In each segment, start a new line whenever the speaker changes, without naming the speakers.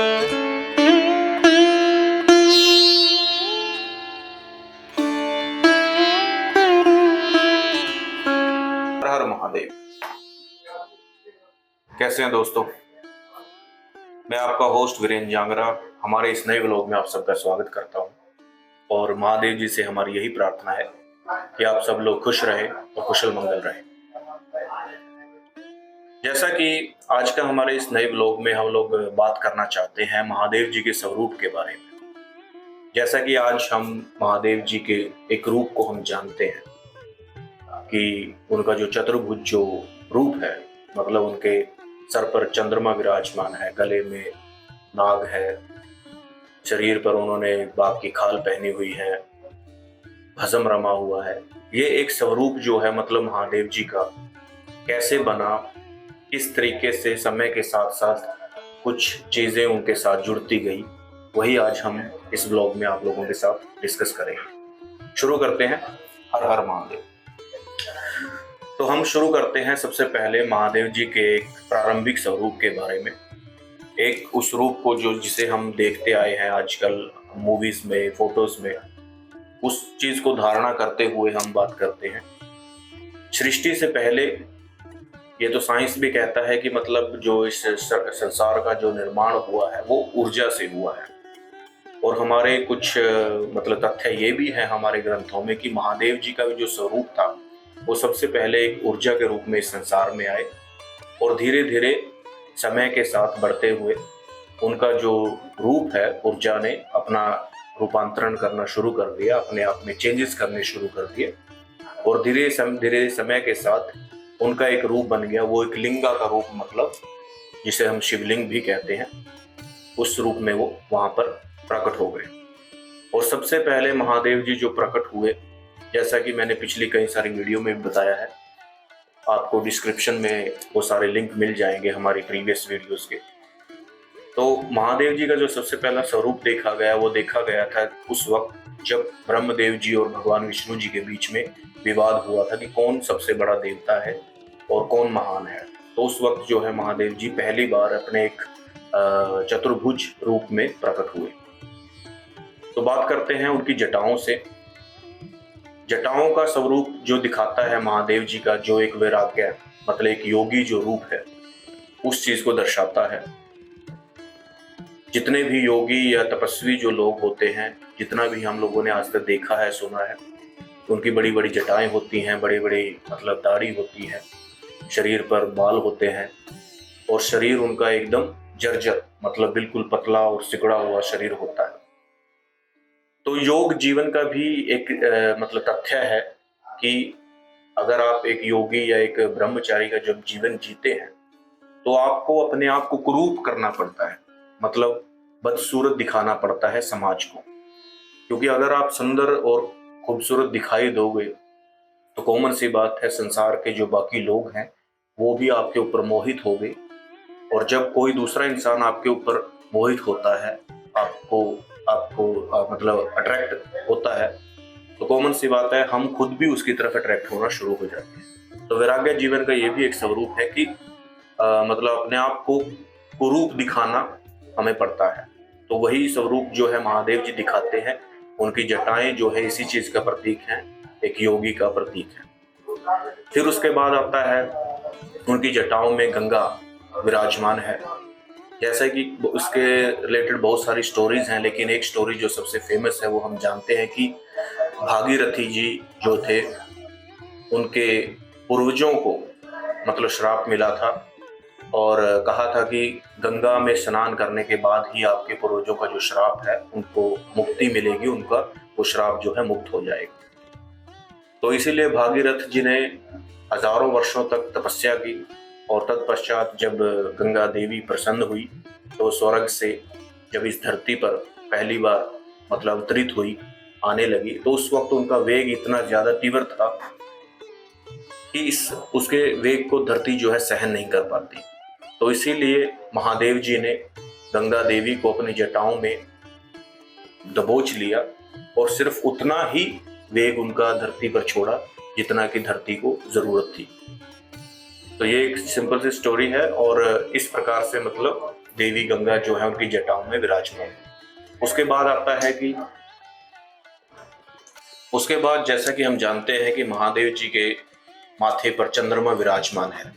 हर हर महादेव। कैसे हैं दोस्तों? मैं आपका होस्ट वीरेंद्र जांगरा हमारे इस नए व्लॉग में आप सबका स्वागत करता हूं और महादेव जी से हमारी यही प्रार्थना है कि आप सब लोग खुश रहें और कुशल मंगल रहें। जैसा कि आज का हमारे इस नए व्लॉग में हम लोग बात करना चाहते हैं महादेव जी के स्वरूप के बारे में। जैसा कि आज हम महादेव जी के एक रूप को हम जानते हैं कि उनका जो चतुर्भुज जो रूप है, मतलब उनके सर पर चंद्रमा विराजमान है, गले में नाग है, शरीर पर उन्होंने बाघ की खाल पहनी हुई है, भस्म रमा हुआ है। ये एक स्वरूप जो है मतलब महादेव जी का कैसे बना, किस तरीके से समय के साथ साथ कुछ चीजें उनके साथ जुड़ती गई, वही आज हम इस ब्लॉग में आप लोगों के साथ डिस्कस करेंगे। शुरू करते हैं। हर हर महादेव। तो हम शुरू करते हैं सबसे पहले महादेव जी के एक प्रारंभिक स्वरूप के बारे में। एक उस रूप को जो जिसे हम देखते आए हैं आजकल मूवीज में, फोटोज में, उस चीज को धारणा करते हुए हम बात करते हैं। सृष्टि से पहले ये तो साइंस भी कहता है कि मतलब जो इस संसार का जो निर्माण हुआ है वो ऊर्जा से हुआ है। और हमारे कुछ मतलब तथ्य ये भी है हमारे ग्रंथों में कि महादेव जी का जो स्वरूप था वो सबसे पहले एक ऊर्जा के रूप में इस संसार में आए और धीरे धीरे समय के साथ बढ़ते हुए उनका जो रूप है ऊर्जा ने अपना रूपांतरण करना शुरू कर दिया, अपने आप में चेंजेस करने शुरू कर दिए और धीरे समय के साथ उनका एक रूप बन गया। वो एक लिंगा का रूप, मतलब जिसे हम शिवलिंग भी कहते हैं, उस रूप में वो वहां पर प्रकट हो गए। और सबसे पहले महादेव जी जो प्रकट हुए, जैसा कि मैंने पिछली कई सारी वीडियो में भी बताया है, आपको डिस्क्रिप्शन में वो सारे लिंक मिल जाएंगे हमारी प्रीवियस वीडियोस के। तो महादेव जी का जो सबसे पहला स्वरूप देखा गया वो देखा गया था उस वक्त जब ब्रह्मदेव जी और भगवान विष्णु जी के बीच में विवाद हुआ था कि कौन सबसे बड़ा देवता है और कौन महान है। तो उस वक्त जो है महादेव जी पहली बार अपने एक चतुर्भुज रूप में प्रकट हुए। तो बात करते हैं उनकी जटाओं से। जटाओं का स्वरूप जो दिखाता है महादेव जी का, जो एक वैराग्य मतलब एक योगी जो रूप है, उस चीज को दर्शाता है। जितने भी योगी या तपस्वी जो लोग होते हैं, जितना भी हम लोगों ने आज तक देखा है, सुना है, उनकी बड़ी बड़ी जटाएं होती हैं, बड़ी बड़ी मतलब दाढ़ी होती है, शरीर पर बाल होते हैं और शरीर उनका एकदम जर्जर मतलब बिल्कुल पतला और सिकुड़ा हुआ शरीर होता है। तो योग जीवन का भी एक मतलब तथ्य है कि अगर आप एक योगी या एक ब्रह्मचारी का जब जीवन जीते हैं तो आपको अपने आप को कुरूप करना पड़ता है, मतलब बदसूरत दिखाना पड़ता है समाज को। क्योंकि अगर आप सुंदर और खूबसूरत दिखाई दोगे तो कॉमन सी बात है, संसार के जो बाकी लोग हैं वो भी आपके ऊपर मोहित हो गए। और जब कोई दूसरा इंसान आपके ऊपर मोहित होता है, आपको आपको मतलब अट्रैक्ट होता है, तो कॉमन सी बात है हम खुद भी उसकी तरफ अट्रैक्ट होना शुरू हो जाते हैं। तो वैराग्य जीवन का ये भी एक स्वरूप है कि मतलब अपने आप को कुरूप दिखाना हमें पड़ता है। तो वही स्वरूप जो है महादेव जी दिखाते हैं। उनकी जटाएं जो है इसी चीज का प्रतीक है, एक योगी का प्रतीक है। फिर उसके बाद आता है उनकी जटाओं में गंगा विराजमान है। जैसा कि उसके रिलेटेड बहुत सारी स्टोरीज हैं, लेकिन एक स्टोरी जो सबसे फेमस है वो हम जानते हैं कि भागीरथी जी जो थे, उनके पूर्वजों को मतलब श्राप मिला था और कहा था कि गंगा में स्नान करने के बाद ही आपके पूर्वजों का जो श्राप है उनको मुक्ति मिलेगी, उनका वो श्राप जो है मुक्त हो जाएगा। तो इसीलिए भागीरथ जी ने हजारों वर्षों तक तपस्या की और तत्पश्चात जब गंगा देवी प्रसन्न हुई तो स्वर्ग से जब इस धरती पर पहली बार मतलब अवतरित हुई, आने लगी, तो उस वक्त उनका वेग इतना ज्यादा तीव्र था कि उसके वेग को धरती जो है सहन नहीं कर पाती। तो इसीलिए महादेव जी ने गंगा देवी को अपनी जटाओं में दबोच लिया और सिर्फ उतना ही वेग उनका धरती पर छोड़ा जितना कि धरती को जरूरत थी। तो ये एक सिंपल सी स्टोरी है और इस प्रकार से मतलब देवी गंगा जो है उनकी जटाओं में विराजमान है। उसके बाद आता है कि उसके बाद जैसा कि हम जानते हैं कि महादेव जी के माथे पर चंद्रमा विराजमान है,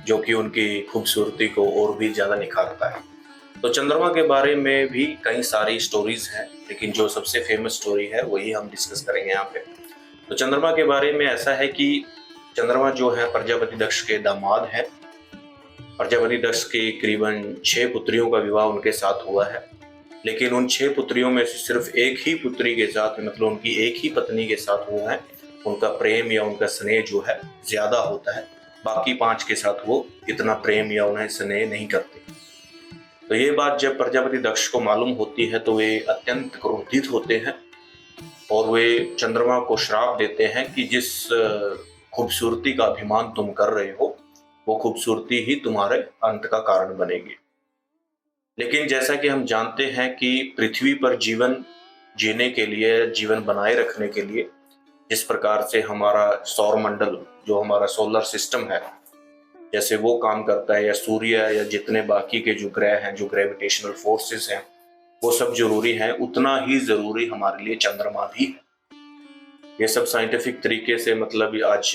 जो कि उनकी खूबसूरती को और भी ज्यादा निखारता है। तो चंद्रमा के बारे में भी कई सारी स्टोरीज हैं, लेकिन जो सबसे फेमस स्टोरी है वही हम डिस्कस करेंगे यहाँ पे। तो चंद्रमा के बारे में ऐसा है कि चंद्रमा जो है प्रजापति दक्ष के दामाद है। प्रजापति दक्ष की करीबन 6 पुत्रियों का विवाह उनके साथ हुआ है, लेकिन उन 6 पुत्रियों में से सिर्फ एक ही पुत्री के साथ, मतलब उनकी एक ही पत्नी के साथ वो है उनका प्रेम या उनका स्नेह जो है ज्यादा होता है। बाकी 5 के साथ वो इतना प्रेम या उन्हें स्नेह नहीं करते। तो ये बात जब प्रजापति दक्ष को मालूम होती है तो वे अत्यंत क्रोधित होते हैं और वे चंद्रमा को श्राप देते हैं कि जिस खूबसूरती का अभिमान तुम कर रहे हो वो खूबसूरती ही तुम्हारे अंत का कारण बनेगी। लेकिन जैसा कि हम जानते हैं कि पृथ्वी पर जीवन जीने के लिए, जीवन बनाए रखने के लिए, जिस प्रकार से हमारा सौर मंडल जो हमारा सोलर सिस्टम है जैसे वो काम करता है, या सूर्य या जितने बाकी के जो ग्रह हैं, जो ग्रेविटेशनल फोर्सेस हैं, वो सब जरूरी हैं, उतना ही जरूरी हमारे लिए चंद्रमा भी है। ये सब साइंटिफिक तरीके से मतलब आज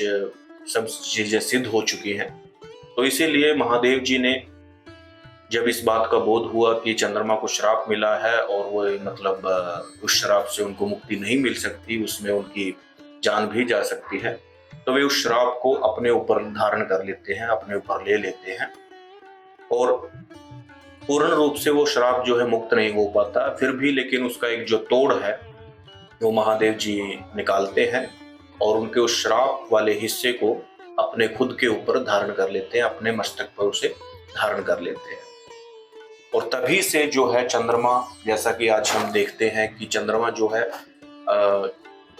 सब चीजें सिद्ध हो चुकी हैं। तो इसीलिए महादेव जी ने जब इस बात का बोध हुआ कि चंद्रमा को श्राप मिला है और वो मतलब उस श्राप से उनको मुक्ति नहीं मिल सकती, उसमें उनकी जान भी जा सकती है, तो वे उस श्राप को अपने ऊपर धारण कर लेते हैं, अपने ऊपर ले लेते हैं और पूर्ण रूप से वो श्राप जो है मुक्त नहीं हो पाता फिर भी, लेकिन उसका एक जो तोड़ है वो महादेव जी निकालते हैं और उनके उस श्राप वाले हिस्से को अपने खुद के ऊपर धारण कर लेते हैं, अपने मस्तक पर उसे धारण कर लेते हैं। और तभी से जो है चंद्रमा, जैसा कि आज हम देखते हैं कि चंद्रमा जो है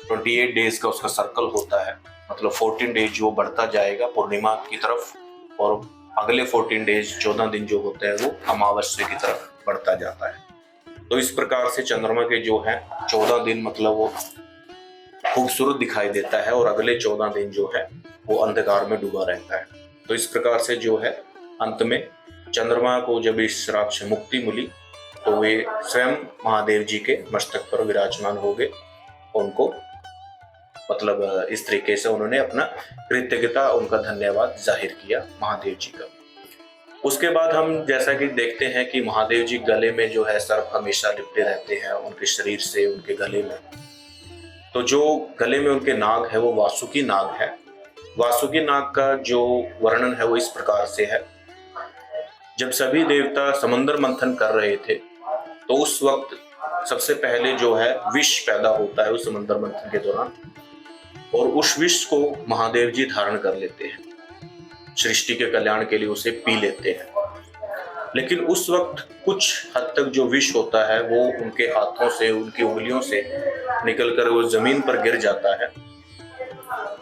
28 डेज का उसका सर्कल होता है, मतलब 14 डेज वो बढ़ता जाएगा पूर्णिमा की तरफ और अगले 14 डेज 14 दिन जो होते हैं वो अमावस्या की तरफ बढ़ता जाता है। तो इस प्रकार से चंद्रमा के जो है 14 दिन मतलब वो खूबसूरत दिखाई देता है और अगले 14 दिन जो है वो अंधकार में डूबा रहता है। तो इस प्रकार से जो है अंत में चंद्रमा को जब इस श्राप से मुक्ति मिली तो वे स्वयं महादेव जी के मस्तक पर विराजमान हो गए। उनको मतलब इस तरीके से उन्होंने अपना कृतज्ञता, उनका धन्यवाद जाहिर किया महादेव जी का। उसके बाद हम जैसा कि देखते हैं कि महादेव जी गले में जो है सर्प हमेशा लिपटे रहते हैं उनके शरीर से, उनके गले में। तो जो गले में उनके नाग है वो वासुकी नाग है। वासुकी नाग का जो वर्णन है वो इस प्रकार से है, जब सभी देवता समंदर मंथन कर रहे थे तो उस वक्त सबसे पहले जो है विष पैदा होता है उस समंदर मंथन के दौरान, और उस विष को महादेव जी धारण कर लेते हैं, सृष्टि के कल्याण के लिए उसे पी लेते हैं। लेकिन उस वक्त कुछ हद तक जो विष होता है वो उनके हाथों से, उनकी उंगलियों से निकलकर वो जमीन पर गिर जाता है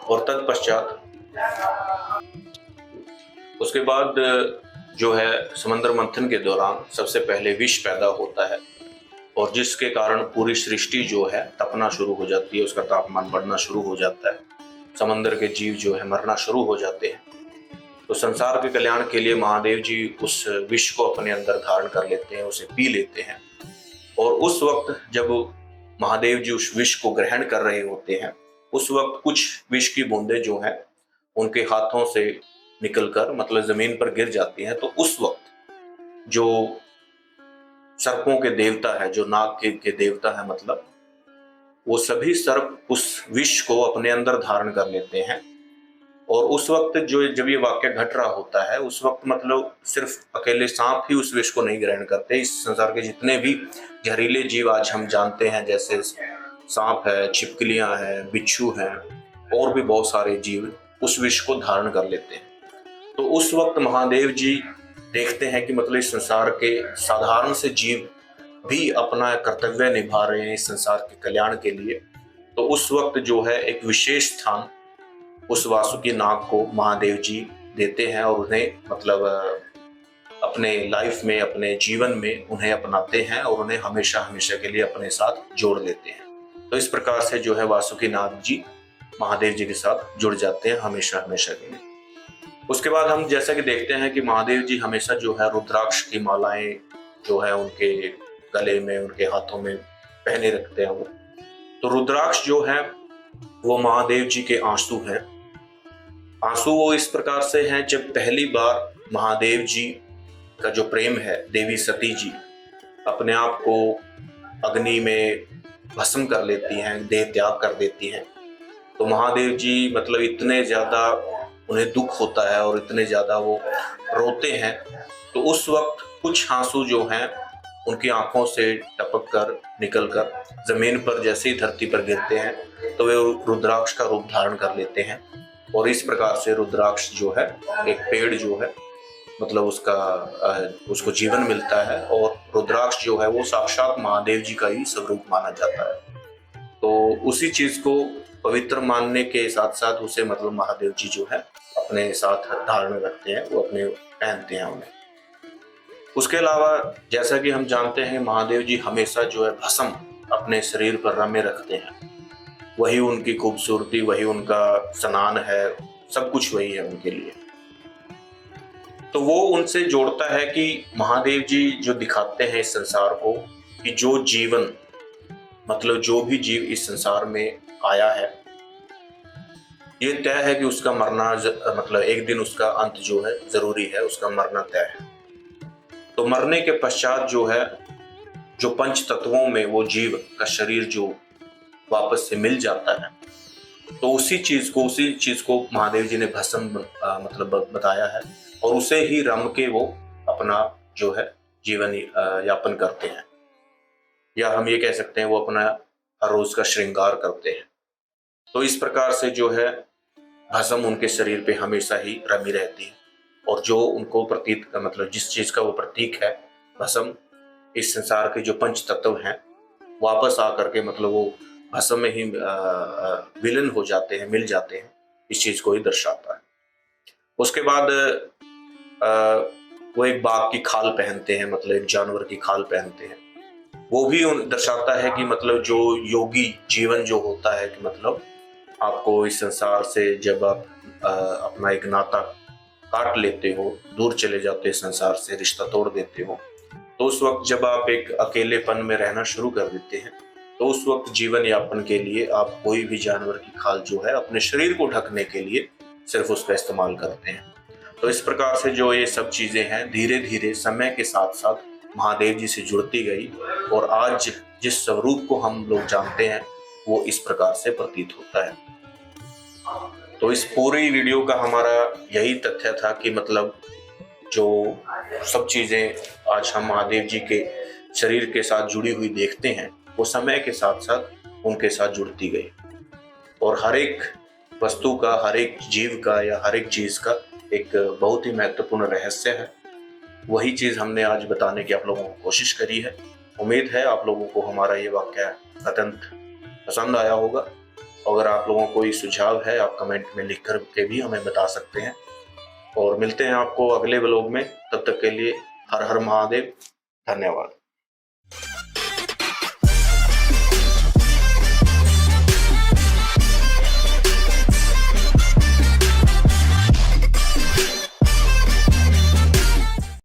और तत्पश्चात उसके बाद जो है समंदर मंथन के दौरान सबसे पहले विष पैदा होता है और जिसके कारण पूरी सृष्टि जो है तपना शुरू हो जाती है, उसका तापमान बढ़ना शुरू हो जाता है, समंदर के जीव जो है मरना शुरू हो जाते हैं। तो संसार के कल्याण के लिए महादेव जी उस विष को अपने अंदर धारण कर लेते हैं, उसे पी लेते हैं। और उस वक्त जब महादेव जी उस विष को ग्रहण कर रहे होते हैं उस वक्त कुछ विष की बूंदें जो है उनके हाथों से निकलकर मतलब जमीन पर गिर जाती हैं। तो उस वक्त जो सर्पों के देवता है, जो नाग के देवता है, मतलब वो सभी सर्प उस विष को अपने अंदर धारण कर लेते हैं। और उस वक्त जो जब ये वाक्य घट रहा होता है उस वक्त मतलब सिर्फ अकेले सांप ही उस विष को नहीं ग्रहण करते। इस संसार के जितने भी जहरीले जीव आज हम जानते हैं, जैसे सांप है, छिपकलियां हैं, बिच्छू हैं और भी बहुत सारे जीव उस विष को धारण कर लेते हैं। तो उस वक्त महादेव जी देखते हैं कि मतलब इस संसार के साधारण से जीव भी अपना कर्तव्य निभा रहे हैं इस संसार के कल्याण के लिए। तो उस वक्त जो है एक विशेष स्थान उस वासुकी नाग को महादेव जी देते हैं और उन्हें मतलब अपने लाइफ में, अपने जीवन में उन्हें अपनाते हैं और उन्हें हमेशा हमेशा के लिए अपने साथ जोड़ लेते हैं। तो इस प्रकार से जो है वासुकी नाग जी महादेव जी के साथ जुड़ जाते हैं हमेशा हमेशा के लिए। उसके बाद हम जैसा कि देखते हैं कि महादेव जी हमेशा जो है रुद्राक्ष की मालाएं जो है उनके गले में, उनके हाथों में पहने रखते हैं वो। तो रुद्राक्ष जो है वो महादेव जी के आंसू हैं। आंसू वो इस प्रकार से हैं, जब पहली बार महादेव जी का जो प्रेम है, देवी सती जी अपने आप को अग्नि में भस्म कर लेती हैं, देह त्याग कर देती हैं, तो महादेव जी मतलब इतने ज्यादा उन्हें दुख होता है और इतने ज्यादा वो रोते हैं। तो उस वक्त कुछ आंसू जो हैं उनकी आंखों से टपक कर निकल कर जमीन पर जैसे ही धरती पर गिरते हैं तो वे रुद्राक्ष का रूप धारण कर लेते हैं। और इस प्रकार से रुद्राक्ष जो है एक पेड़ जो है मतलब उसको जीवन मिलता है, और रुद्राक्ष जो है वो साक्षात महादेव जी का ही स्वरूप माना जाता है। तो उसी चीज को पवित्र मानने के साथ साथ उसे मतलब महादेव जी जो है अपने साथ धारण रखते हैं, वो अपने पहनते हैं उन्हें। उसके अलावा जैसा कि हम जानते हैं महादेव जी हमेशा जो है भस्म अपने शरीर पर रमे रखते हैं। वही उनकी खूबसूरती, वही उनका स्नान है, सब कुछ वही है उनके लिए। तो वो उनसे जोड़ता है कि महादेव जी जो दिखाते हैं इस संसार को कि जो जीवन मतलब जो भी जीव इस संसार में आया है ये तय है कि उसका मरना मतलब एक दिन उसका अंत जो है जरूरी है, उसका मरना तय है। तो मरने के पश्चात जो है जो पंच तत्वों में वो जीव का शरीर जो वापस से मिल जाता है, तो उसी चीज को महादेव जी ने भस्म मतलब बताया है, और उसे ही रम के वो अपना जो है जीवन यापन करते हैं, या हम ये कह सकते हैं वो अपना हर रोज का श्रृंगार करते हैं। तो इस प्रकार से जो है भस्म उनके शरीर पे हमेशा ही रमी रहती है, और जो उनको प्रतीक मतलब जिस चीज का वो प्रतीक है भस्म, इस संसार के जो पंच तत्व हैं वापस आकर के मतलब वो भस्म में ही विलीन हो जाते हैं, मिल जाते हैं, इस चीज को ही दर्शाता है। उसके बाद वो एक बाघ की खाल पहनते हैं, मतलब एक जानवर की खाल पहनते हैं। वो भी दर्शाता है कि मतलब जो योगी जीवन जो होता है कि मतलब आपको इस संसार से जब आप अपना एक नाता काट लेते हो, दूर चले जाते हो संसार से, रिश्ता तोड़ देते हो, तो उस वक्त जब आप एक अकेलेपन में रहना शुरू कर देते हैं तो उस वक्त जीवन यापन के लिए आप कोई भी जानवर की खाल जो है अपने शरीर को ढकने के लिए सिर्फ उसका इस्तेमाल करते हैं। तो इस प्रकार से जो ये सब चीजें हैं धीरे धीरे समय के साथ साथ महादेव जी से जुड़ती गई, और आज जिस स्वरूप को हम लोग जानते हैं वो इस प्रकार से प्रतीत होता है। तो इस पूरी वीडियो का हमारा यही तथ्य था कि मतलब जो सब चीजें आज हम महादेव जी के शरीर के साथ जुड़ी हुई देखते हैं वो समय के साथ साथ उनके साथ जुड़ती गई, और हर एक वस्तु का, हर एक जीव का या हर एक चीज का एक बहुत ही महत्वपूर्ण रहस्य है। वही चीज हमने आज बताने की आप लोगों को कोशिश करी है। उम्मीद है आप लोगों को हमारा ये वाक्य अत्यंत पसंद आया होगा। अगर आप लोगों को कोई सुझाव है आप कमेंट में लिख कर के भी हमें बता सकते हैं, और मिलते हैं आपको अगले व्लॉग में। तब तक के लिए हर हर महादेव, धन्यवाद।